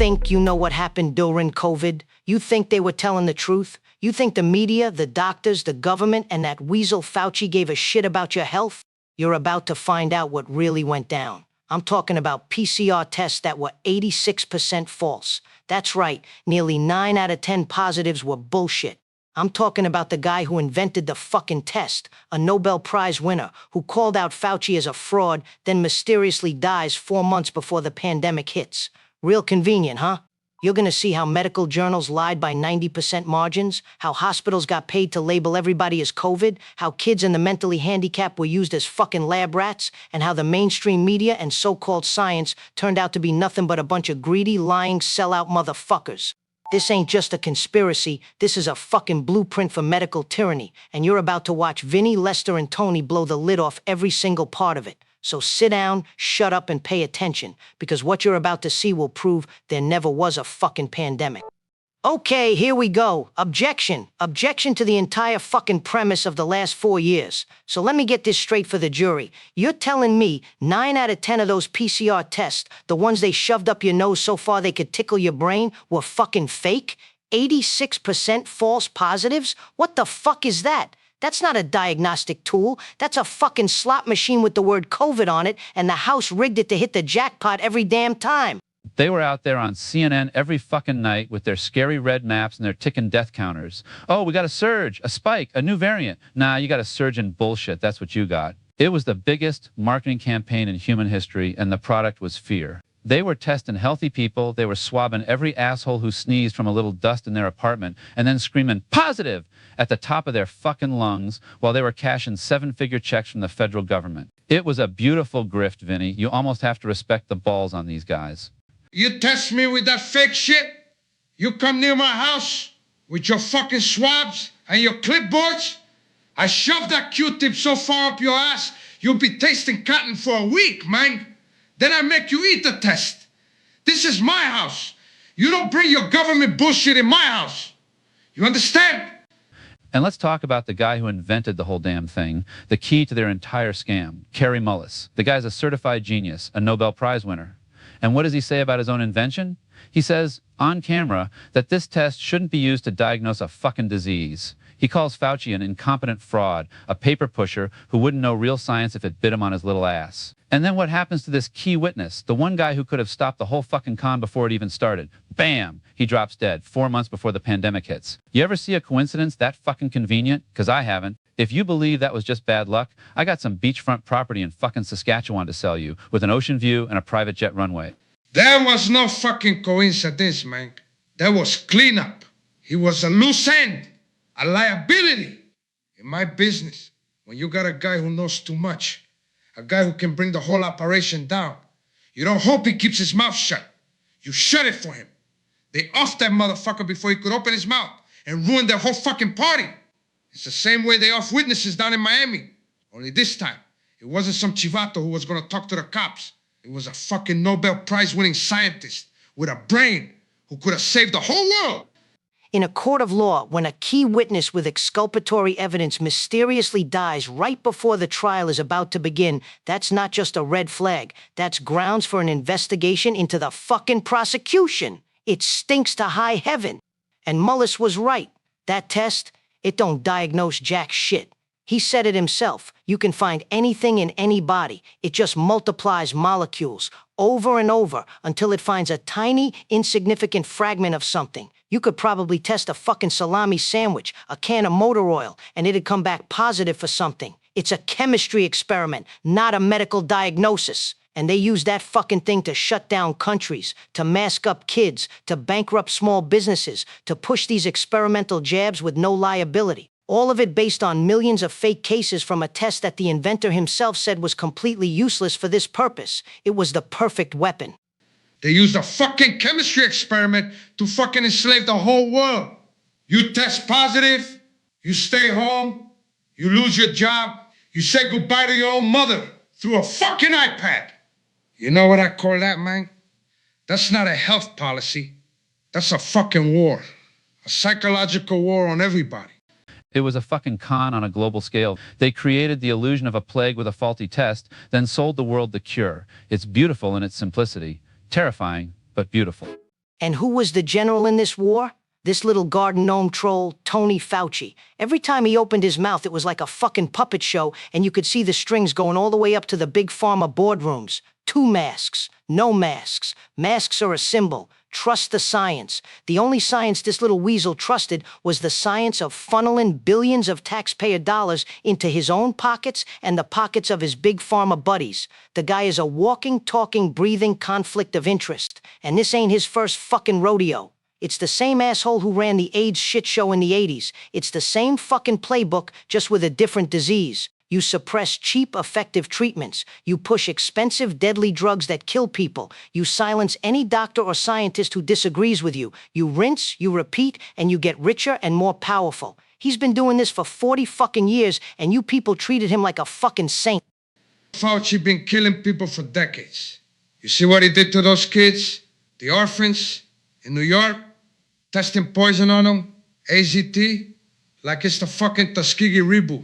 think you know what happened during COVID? You think they were telling the truth? You think the media, the doctors, the government, and that weasel Fauci gave a shit about your health? You're about to find out what really went down. I'm talking about PCR tests that were 86% false. That's right, nearly 9 out of 10 positives were bullshit. I'm talking about the guy who invented the fucking test, a Nobel Prize winner, who called out Fauci as a fraud, then mysteriously dies 4 months before the pandemic hits. Real convenient, huh? You're gonna see how medical journals lied by 90% margins, how hospitals got paid to label everybody as COVID, how kids and the mentally handicapped were used as fucking lab rats, and how the mainstream media and so-called science turned out to be nothing but a bunch of greedy, lying, sellout motherfuckers. This ain't just a conspiracy, this is a fucking blueprint for medical tyranny, and you're about to watch Vinny, Lester, and Tony blow the lid off every single part of it. So sit down, shut up, and pay attention, because what you're about to see will prove there never was a fucking pandemic. Okay, here we go. Objection. Objection to the entire fucking premise of the last 4 years. So let me get this straight for the jury. You're telling me 9 out of 10 of those PCR tests, the ones they shoved up your nose so far they could tickle your brain, were fucking fake? 86% false positives? What the fuck is that? That's not a diagnostic tool. That's a fucking slot machine with the word COVID on it, and the House rigged it to hit the jackpot every damn time. They were out there on CNN every fucking night with their scary red maps and their ticking death counters. Oh, we got a surge, a spike, a new variant. Nah, you got a surge in bullshit. That's what you got. It was the biggest marketing campaign in human history, and the product was fear. They were testing healthy people. They were swabbing every asshole who sneezed from a little dust in their apartment and then screaming positive at the top of their fucking lungs while they were cashing 7-figure checks from the federal government. It was a beautiful grift, Vinny. You almost have to respect the balls on these guys. You test me with that fake shit? You come near my house with your fucking swabs and your clipboards? I shove that Q-tip so far up your ass, you'll be tasting cotton for a week, man. Then I make you eat the test. This is my house. You don't bring your government bullshit in my house. You understand? And let's talk about the guy who invented the whole damn thing, the key to their entire scam, Kary Mullis. The guy's a certified genius, a Nobel Prize winner. And what does he say about his own invention? He says, on camera, that this test shouldn't be used to diagnose a fucking disease. He calls Fauci an incompetent fraud, a paper pusher who wouldn't know real science if it bit him on his little ass. And then what happens to this key witness, the one guy who could have stopped the whole fucking con before it even started? Bam! He drops dead 4 months before the pandemic hits. You ever see a coincidence that fucking convenient? Because I haven't. If you believe that was just bad luck, I got some beachfront property in fucking Saskatchewan to sell you, with an ocean view and a private jet runway. That was no fucking coincidence, man. That was cleanup. He was a loose end, a liability in my business. When you got a guy who knows too much, a guy who can bring the whole operation down, you don't hope he keeps his mouth shut. You shut it for him. They offed that motherfucker before he could open his mouth and ruin their whole fucking party. It's the same way they off witnesses down in Miami. Only this time, it wasn't some chivato who was gonna talk to the cops. It was a fucking Nobel Prize winning scientist with a brain who could have saved the whole world. In a court of law, when a key witness with exculpatory evidence mysteriously dies right before the trial is about to begin, that's not just a red flag. That's grounds for an investigation into the fucking prosecution. It stinks to high heaven. And Mullis was right. That test, it don't diagnose jack shit. He said it himself. You can find anything in any body. It just multiplies molecules over and over until it finds a tiny, insignificant fragment of something. You could probably test a fucking salami sandwich, a can of motor oil, and it'd come back positive for something. It's a chemistry experiment, not a medical diagnosis. And they use that fucking thing to shut down countries, to mask up kids, to bankrupt small businesses, to push these experimental jabs with no liability. All of it based on millions of fake cases from a test that the inventor himself said was completely useless for this purpose. It was the perfect weapon. They used a fucking chemistry experiment to fucking enslave the whole world. You test positive, you stay home, you lose your job, you say goodbye to your own mother through a fucking iPad. You know what I call that, man? That's not a health policy. That's a fucking war. A psychological war on everybody. It was a fucking con on a global scale. They created the illusion of a plague with a faulty test, then sold the world the cure. It's beautiful in its simplicity. Terrifying, but beautiful. And who was the general in this war? This little garden gnome troll, Tony Fauci. Every time he opened his mouth, it was like a fucking puppet show, and you could see the strings going all the way up to the big pharma boardrooms. 2 masks, no masks. Masks are a symbol. Trust the science. The only science this little weasel trusted was the science of funneling billions of taxpayer dollars into his own pockets and the pockets of his big pharma buddies. The guy is a walking, talking, breathing conflict of interest, and this ain't his first fucking rodeo. It's the same asshole who ran the AIDS shit show in the 80s. It's the same fucking playbook, just with a different disease. You suppress cheap, effective treatments. You push expensive, deadly drugs that kill people. You silence any doctor or scientist who disagrees with you. You rinse, you repeat, and you get richer and more powerful. He's been doing this for 40 fucking years, and you people treated him like a fucking saint. Fauci been killing people for decades. You see what he did to those kids? The orphans in New York? Testing poison on them, AZT, like it's the fucking Tuskegee reboot,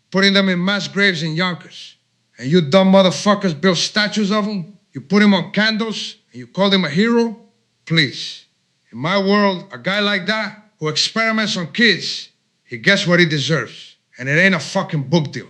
putting them in mass graves in Yonkers. And you dumb motherfuckers build statues of them, you put them on candles, and you call them a hero? Please. In my world, a guy like that who experiments on kids, he gets what he deserves. And it ain't a fucking book deal.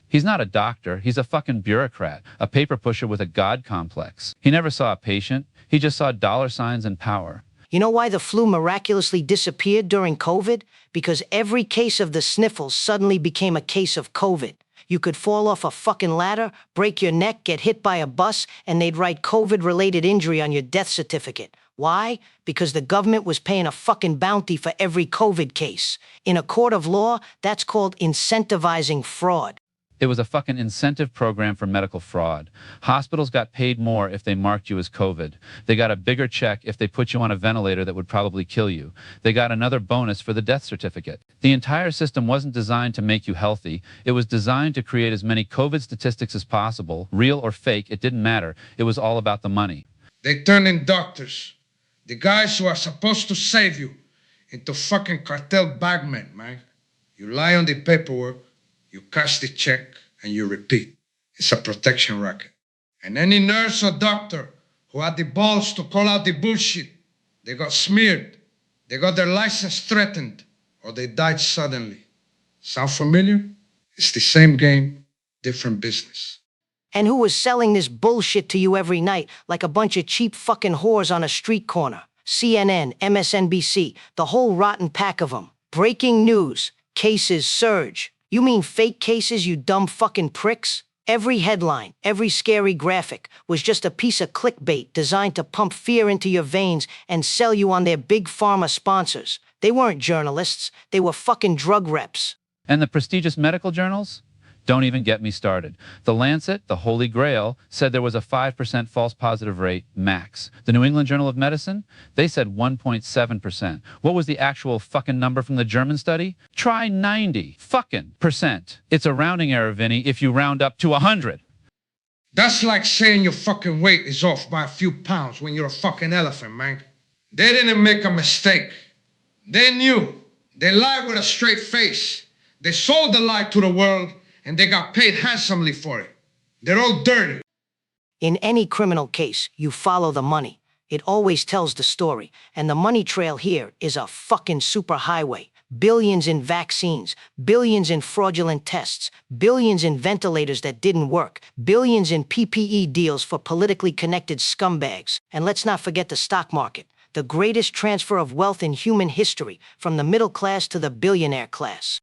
He's not a doctor. He's a fucking bureaucrat, a paper pusher with a god complex. He never saw a patient. He just saw dollar signs and power. You know why the flu miraculously disappeared during COVID? Because every case of the sniffles suddenly became a case of COVID. You could fall off a fucking ladder, break your neck, get hit by a bus, and they'd write COVID-related injury on your death certificate. Why? Because the government was paying a fucking bounty for every COVID case. In a court of law, that's called incentivizing fraud. It was a fucking incentive program for medical fraud. Hospitals got paid more if they marked you as COVID. They got a bigger check if they put you on a ventilator that would probably kill you. They got another bonus for the death certificate. The entire system wasn't designed to make you healthy. It was designed to create as many COVID statistics as possible, real or fake, it didn't matter. It was all about the money. They turn in doctors, the guys who are supposed to save you, into fucking cartel bagmen, man. You lie on the paperwork, you cash the check, and you repeat. It's a protection racket. And any nurse or doctor who had the balls to call out the bullshit, they got smeared, they got their license threatened, or they died suddenly. Sound familiar? It's the same game, different business. And who was selling this bullshit to you every night like a bunch of cheap fucking whores on a street corner? CNN, MSNBC, the whole rotten pack of them. Breaking news, cases surge. You mean fake cases, you dumb fucking pricks? Every headline, every scary graphic was just a piece of clickbait designed to pump fear into your veins and sell you on their big pharma sponsors. They weren't journalists, they were fucking drug reps. And the prestigious medical journals? Don't even get me started. The Lancet, the Holy Grail, said there was a 5% false positive rate max. The New England Journal of Medicine, they said 1.7%. What was the actual fucking number from the German study? Try 90 fucking percent. It's a rounding error, Vinny, if you round up to 100. That's like saying your fucking weight is off by a few pounds when you're a fucking elephant, man. They didn't make a mistake. They knew. They lied with a straight face. They sold the lie to the world, and they got paid handsomely for it. They're all dirty. In any criminal case, you follow the money. It always tells the story, and the money trail here is a fucking superhighway. Billions in vaccines, billions in fraudulent tests, billions in ventilators that didn't work, billions in PPE deals for politically connected scumbags. And let's not forget the stock market, the greatest transfer of wealth in human history, from the middle class to the billionaire class.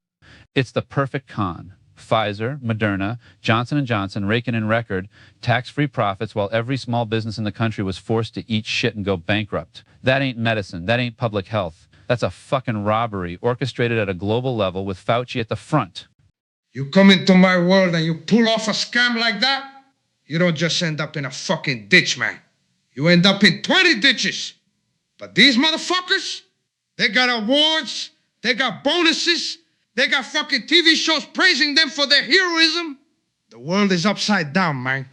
It's the perfect con. Pfizer, Moderna, Johnson & Johnson raking in record tax-free profits while every small business in the country was forced to eat shit and go bankrupt. That ain't medicine. That ain't public health. That's a fucking robbery orchestrated at a global level with Fauci at the front. You come into my world and you pull off a scam like that, you don't just end up in a fucking ditch, man. You end up in 20 ditches. But these motherfuckers, they got awards, they got bonuses, they got fucking TV shows praising them for their heroism. The world is upside down, man.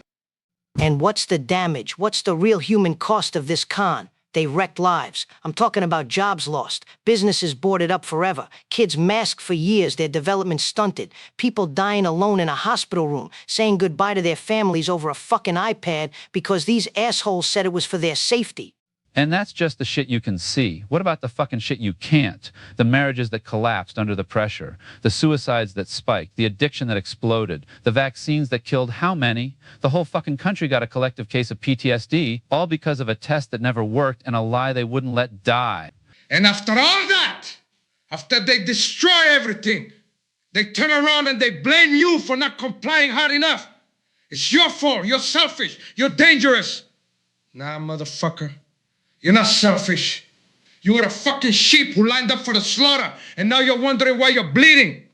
And what's the damage? What's the real human cost of this con? They wrecked lives. I'm talking about jobs lost, businesses boarded up forever, kids masked for years, their development stunted, people dying alone in a hospital room, saying goodbye to their families over a fucking iPad because these assholes said it was for their safety. And that's just the shit you can see. What about the fucking shit you can't? The marriages that collapsed under the pressure, the suicides that spiked, the addiction that exploded, the vaccines that killed how many? The whole fucking country got a collective case of PTSD, all because of a test that never worked and a lie they wouldn't let die. And after all that, after they destroy everything, they turn around and they blame you for not complying hard enough. It's your fault. You're selfish. You're dangerous. Nah, motherfucker. You're not selfish. You were a fucking sheep who lined up for the slaughter, and now you're wondering why you're bleeding.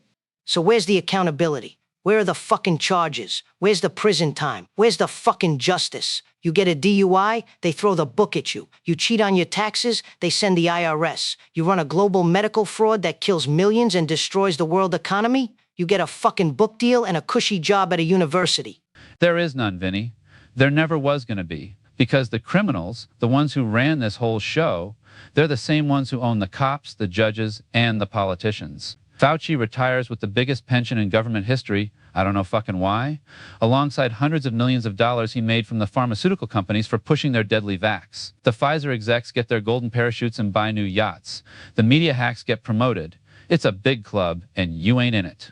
So where's the accountability? Where are the fucking charges? Where's the prison time? Where's the fucking justice? You get a DUI, they throw the book at you. You cheat on your taxes, they send the IRS. You run a global medical fraud that kills millions and destroys the world economy, you get a fucking book deal and a cushy job at a university. There is none, Vinny. There never was going to be. Because the criminals, the ones who ran this whole show, they're the same ones who own the cops, the judges, and the politicians. Fauci retires with the biggest pension in government history, I don't know fucking why, alongside hundreds of millions of dollars he made from the pharmaceutical companies for pushing their deadly vax. The Pfizer execs get their golden parachutes and buy new yachts. The media hacks get promoted. It's a big club, and you ain't in it.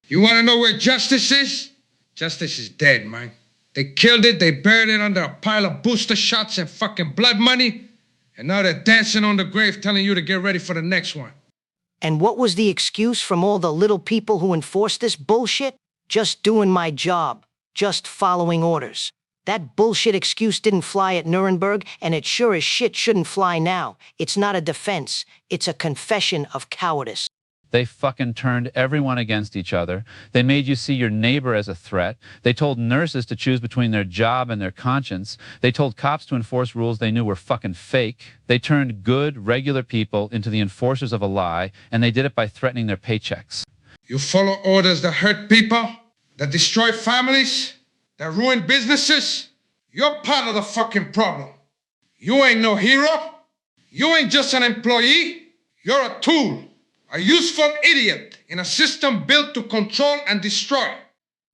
You want to know where justice is? Justice is dead, man. They killed it, they buried it under a pile of booster shots and fucking blood money, and now they're dancing on the grave telling you to get ready for the next one. And what was the excuse from all the little people who enforced this bullshit? Just doing my job. Just following orders. That bullshit excuse didn't fly at Nuremberg, and it sure as shit shouldn't fly now. It's not a defense. It's a confession of cowardice. They fucking turned everyone against each other. They made you see your neighbor as a threat. They told nurses to choose between their job and their conscience. They told cops to enforce rules they knew were fucking fake. They turned good, regular people into the enforcers of a lie, and they did it by threatening their paychecks. You follow orders that hurt people, that destroy families, that ruin businesses. You're part of the fucking problem. You ain't no hero. You ain't just an employee. You're a tool. A useful idiot in a system built to control and destroy.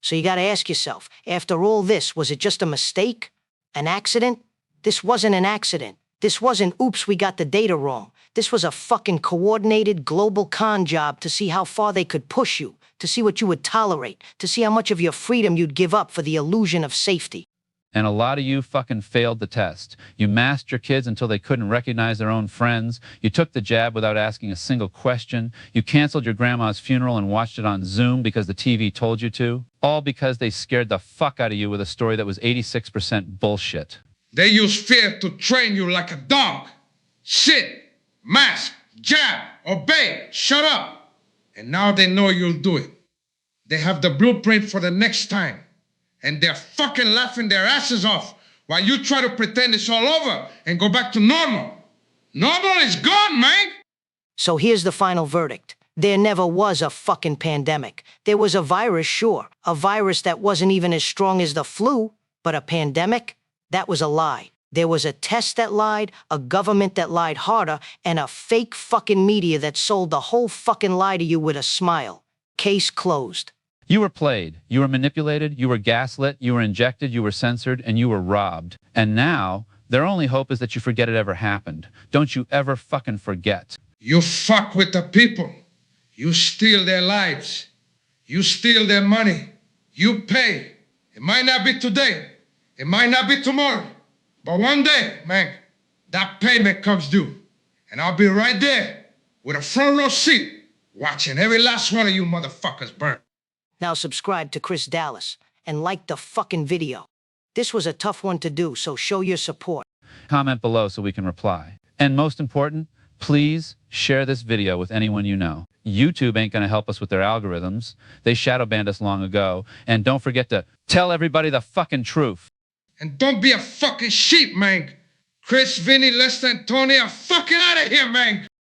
So you gotta ask yourself, after all this, was it just a mistake? An accident? This wasn't an accident. This wasn't, oops, we got the data wrong. This was a fucking coordinated global con job to see how far they could push you, to see what you would tolerate, to see how much of your freedom you'd give up for the illusion of safety. And a lot of you fucking failed the test. You masked your kids until they couldn't recognize their own friends. You took the jab without asking a single question. You canceled your grandma's funeral and watched it on Zoom because the TV told you to. All because they scared the fuck out of you with a story that was 86% bullshit. They use fear to train you like a dog. Sit, mask, jab, obey, shut up. And now they know you'll do it. They have the blueprint for the next time. And they're fucking laughing their asses off while you try to pretend it's all over and go back to normal. Normal is gone, man. So here's the final verdict. There never was a fucking pandemic. There was a virus, sure. A virus that wasn't even as strong as the flu. But a pandemic? That was a lie. There was a test that lied, a government that lied harder, and a fake fucking media that sold the whole fucking lie to you with a smile. Case closed. You were played, you were manipulated, you were gaslit, you were injected, you were censored, and you were robbed. And now, their only hope is that you forget it ever happened. Don't you ever fucking forget. You fuck with the people. You steal their lives. You steal their money. You pay. It might not be today. It might not be tomorrow. But one day, man, that payment comes due. And I'll be right there with a front row seat watching every last one of you motherfuckers burn. Now subscribe to Chris Dallas and like the fucking video. This was a tough one to do, so show your support. Comment below so we can reply. And most important, please share this video with anyone you know. YouTube ain't gonna help us with their algorithms. They shadow banned us long ago. And don't forget to tell everybody the fucking truth. And don't be a fucking sheep, man. Chris, Vinny, Lester, and Tony are fucking out of here, man.